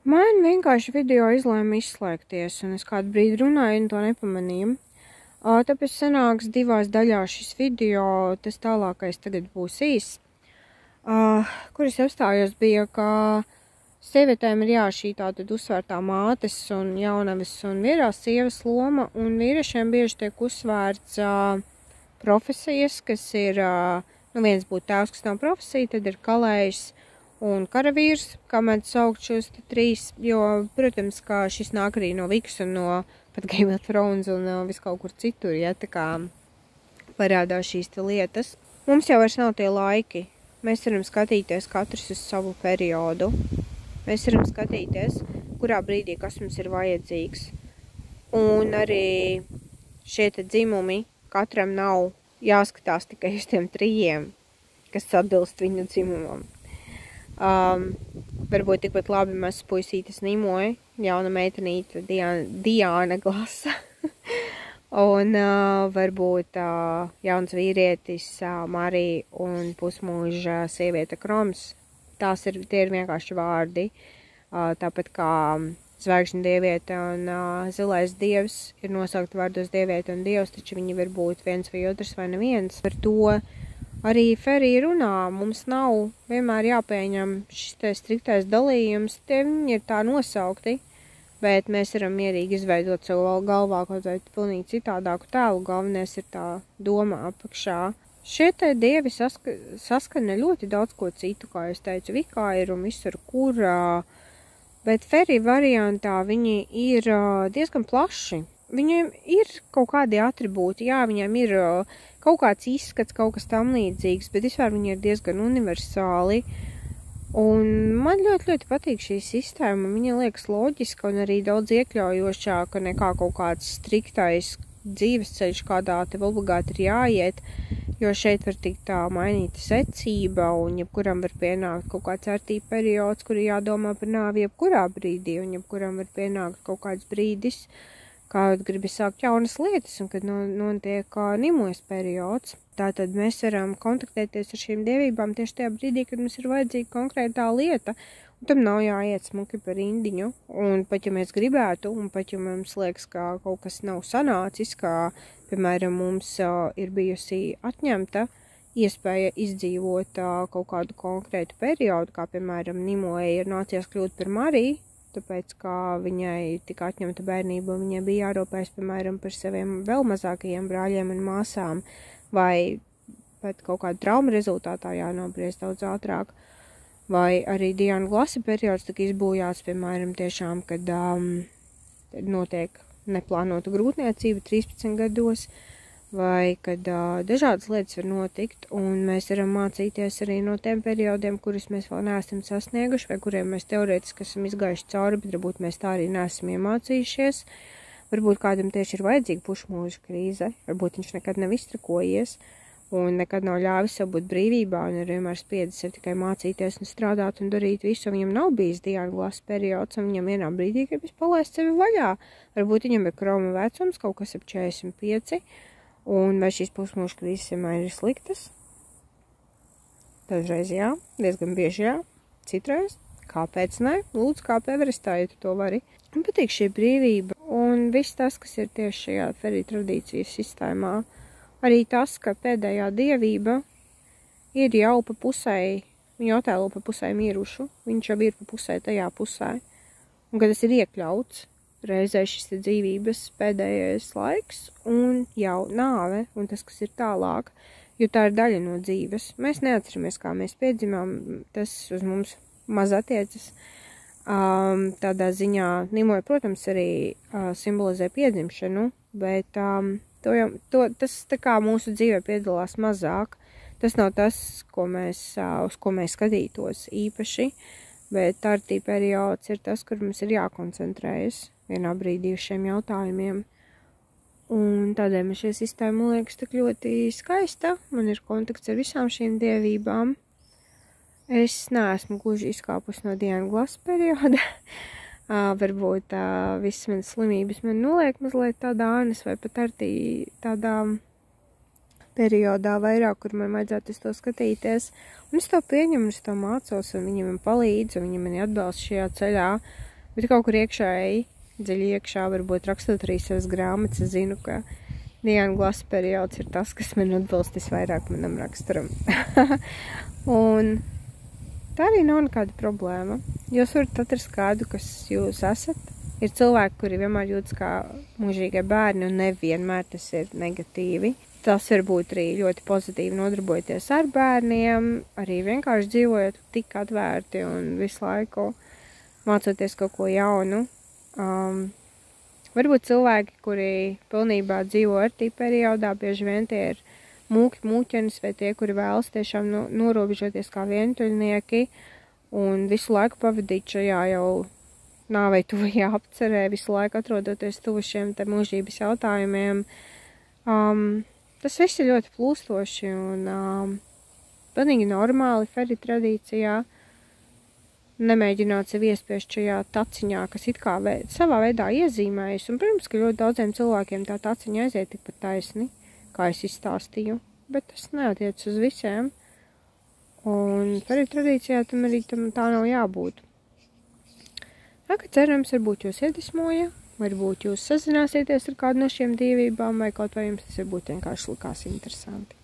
Man vienkārši video izlēma izslēgties, un es kādu brīdi runāju, un to nepamanīju. Tāpēc sanāks divās daļās šis video, tas tālākais tagad būs īss. Kur es apstājos bija, ka sievietēm ir šī tātad uzsvērtā mātes un jaunavas un vīrās sievas loma, un vīriešiem bieži tiek uzsvērts profesijas, kas ir, viens būtu tēvs, kas nav profesija, tad ir kalējs un karavīrs, kā mēdz saukt šos trīs, jo, protams, kā šis nāk arī no Viks un no pat Game of Thrones un vis kaut kur citur, ja, tā kā parādās šīs lietas. Mums jau vairs nav tie laiki. Mēs varam skatīties katrs uz savu periodu. Mēs varam skatīties, kurā brīdī kas mums ir vajadzīgs. Un arī šie dzimumi katram nav jāskatās tikai uz tiem trijiem, kas atbilst viņu dzimumam. Varbūt tikpat labi mazs puisītis Nimoja, jauna meitenīte Diana Glasa. Un varbūt jauns vīrietis Marija un pusmūža sieviete Kroms. Tie ir vienkārši vārdi. Tāpat kā Zvaigžņu dieviete un Zilais dievs ir nosaukti vārdos dieviete un dievs, taču viņi var būt viens vai otrs vai neviens. Par to arī Ferī runā, mums nav vienmēr jāpieņem šis striktais dalījums, tie viņi ir tā nosaukti, bet mēs varam mierīgi izveidot savu galvā kaut vai pilnīgi citādāku tēlu, galvenais ir tā doma apakšā. Šie dievi saskana ļoti daudz ko citu, kā es teicu, Vikā ir un visur kurā, bet Ferī variantā viņi ir diezgan plaši. Viņiem ir kaut kādi atribūti, viņiem ir kaut kāds izskats, kaut kas tam līdzīgs, bet vispār viņi ir diezgan universāli. Un man ļoti patīk šī sistēma, viņa liekas loģiska un arī daudz iekļaujošāka nekā kaut kāds striktais dzīvesceļš, kādā tev obligāti ir jāiet, jo šeit var tikt tā mainīta secība un jebkuram var pienākt kaut kāds ērtība periods, kur jādomā par nāvi jebkurā brīdī, un jebkuram var pienākt kaut kāds brīdis, kad gribi sākt jaunas lietas un kad notiek Nimojas periods. Tātad mēs varam kontaktēties ar šīm dievībām tieši tajā brīdī, kad mums ir vajadzīga konkrētā lieta, un tam nav jāiet smuki par indiņu. Un pat ja mēs gribētu, un pat ja mums liekas, ka kaut kas nav sanācis, kā, piemēram, mums ir bijusi atņemta iespēja izdzīvot kaut kādu konkrētu periodu, kā, piemēram, Nimojai ir nācies kļūt par Mariju, tāpēc, kā viņai tika atņemta bērnība, viņai bija jārūpējas, piemēram, par saviem vēl mazākajiem brāļiem un māsām, vai pat kaut kāda trauma rezultātā jānobriest daudz ātrāk. Vai arī Diana Glasa periods tika izbūjāts, piemēram, tiešām, kad notiek neplānota grūtniecība 13 gados, vai kad dažādas lietas var notikt, un mēs varam mācīties arī no tiem periodiem, kurus mēs vēl neesam sasnieguši, vai kuriem mēs teorētiski esam izgājuši cauri, bet varbūt mēs tā arī neesam iemācījušies. Varbūt kādam tieši ir vajadzīga pušmūža krīze, varbūt viņš nekad nav iztrakojies, un nekad nav ļāvis sev būt brīvībā, un ir vienmēr spiedis sev tikai mācīties un strādāt un darīt visu, un viņam nav bijis Diana Glasa periods, un viņam vienā brīdī gribas palaist sevi vaļā. Varbūt viņam ir kroma vecums, kaut kas ap 45, un vai šīs pusmūža krīzes vienmēr ir sliktas? Dažreiz jā, diezgan bieži jā, citreiz. Kāpēc ne? Lūdzu, kāp Everestā, ja tu to vari. Man patīk šī brīvība un viss tas, kas ir tieši šajā Ferī tradīcijas sistēmā. Arī tas, ka pēdējā dievība ir jau pa pusē, viņu attēlo pa pusē mirušu, viņš jau ir pa pusē tajā pusē. Un kad tas ir iekļauts, reizē šis ir dzīvības pēdējais laiks un jau nāve un tas, kas ir tālāk, jo tā ir daļa no dzīves. Mēs neatceramies, kā mēs piedzimām, tas uz mums maz attiecas. Tādā ziņā Nimoja, protams, arī simbolizē piedzimšanu, bet tas tā kā mūsu dzīvē piedalās mazāk. Tas nav tas, uz ko mēs skatītos īpaši, bet tārtī periods ir tas, kur mums ir jākoncentrējas vienā brīdī uz šiem jautājumiem. Un tādēļ man šī sistēma liekas tik ļoti skaista. Man ir kontakts ar visām šīm dievībām. Es neesmu gluži izkāpusi no Diana Glasa perioda. Varbūt visas manas slimības man noliek mazliet tādā ānas vai pat arī tādā periodā vairāk, kur man vajadzētu uz to skatīties. Un es to pieņemu, es to mācos, un viņi man palīdz, un viņi mani atbalsta šajā ceļā. Bet kaut kur iekšēji, dziļi iekšā, varbūt rakstot arī savas grāmatas, es zinu, ka Diana Glasa periods ir tas, kas man atbilst visvairāk manam raksturam. Un tā arī nav nekāda problēma. Jūs varat atrast kādu, kas jūs esat. Ir cilvēki, kuri vienmēr jūtas kā mūžīgie bērni, un nevienmēr tas ir negatīvi. Tas var būt arī ļoti pozitīvi nodarbojoties ar bērniem, arī vienkārši dzīvojot tik atvērti un visu laiku mācoties kaut ko jaunu. Varbūt cilvēki, kuri pilnībā dzīvo ar tī periodā, bieži vien tie ir mūķenis vai tie, kuri vēlas tiešām norobežoties kā vientuļnieki un visu laiku pavadīt šajā jau nāvei tuvajā apcerē, visu laiku atrodoties tuvu šiem te mūžības jautājumiem. Tas viss ir ļoti plūstoši un pilnīgi normāli Feri tradīcijā nemēģināt sevi iespiest šajā taciņā, kas it kā savā veidā iezīmējas. Un, protams, ka ļoti daudziem cilvēkiem tā taciņa aiziet tikpat taisni, kā es izstāstīju, bet tas neatiec uz visiem. Un Feri tradīcijā tam arī tā nav jābūt. Tā, ka cerams, varbūt jūs iedvesmoja, varbūt jūs sazināsieties ar kādu no šiem dievībām, vai kaut vai jums tas varbūt vienkārši likās interesanti.